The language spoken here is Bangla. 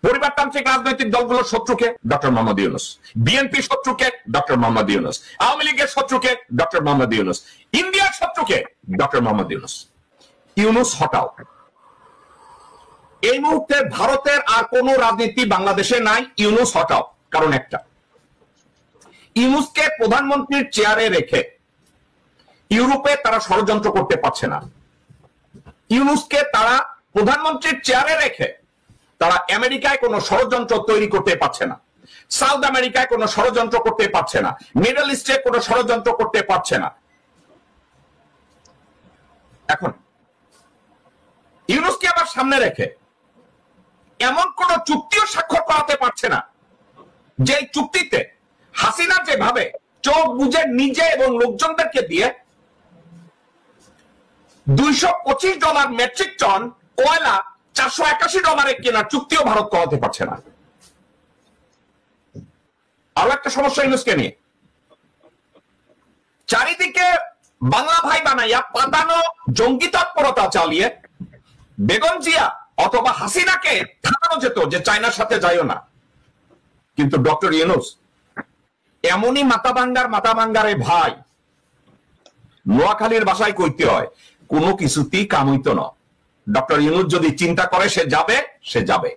পরিবারতান্ত্রিক রাজনৈতিক দলগুলোর শত্রুকে ডক্টর মোহাম্মদ ইউনূস, বিএনপি শত্রুকে ডক্টর মোহাম্মদ ইউনূস, আওয়ামী লীগের শত্রুকে ডক্টর মোহাম্মদ ইউনূস, ইন্ডিয়ার শত্রুকে ডক্টর মোহাম্মদ ইউনূস। ইউনূস হটাও। এই মুহূর্তে ভারতের আর কোন রাজনীতি বাংলাদেশে নাই, ইউনূস হটাও। কারণ একটা, ইউনূসকে প্রধানমন্ত্রীর চেয়ারে রেখে ইউরোপে তারা ষড়যন্ত্র করতে পারছে না। ইউনূসকে তারা প্রধানমন্ত্রীর চেয়ারে রেখে তারা আমেরিকায় কোনো ষড়যন্ত্র তৈরি করতে পারছে না, সাউথ আমেরিকায় কোনো ষড়যন্ত্র করতে পারছে না, মিডল ইস্টে কোনো ষড়যন্ত্র করতে পারছে না। এখন ইউনূসকে আবার সামনে রেখে এমন কোন চুক্তিও স্বাক্ষর করাতে পারছে না যে চুক্তিতে হাসিনা যেভাবে চোখ বুঝে নিজে এবং লোকজনদেরকে দিয়ে $225 মেট্রিক টন কয়লা $481 কেনার চুক্তিও ভারত করাতে পারছে না। আরো একটা সমস্যা ইউনূসকে নিয়ে, চারিদিকে বাংলা ভাই বানাইয়া পাতানো জঙ্গি তৎপরতা চালিয়ে বেগম জিয়া অথবা হাসিনাকে থামানো যেত যে চায়নার সাথে যাইও না, কিন্তু ডক্টর ইউনূস এমনই মাথা ভাঙ্গারে ভাই, নোয়াখালীর ভাষায় কইতে হয় কোনো কিছুতেই কাম হইতো না। ডক্টর ইউনূস যদি চিন্তা করে সে যাবে, সে যাবে।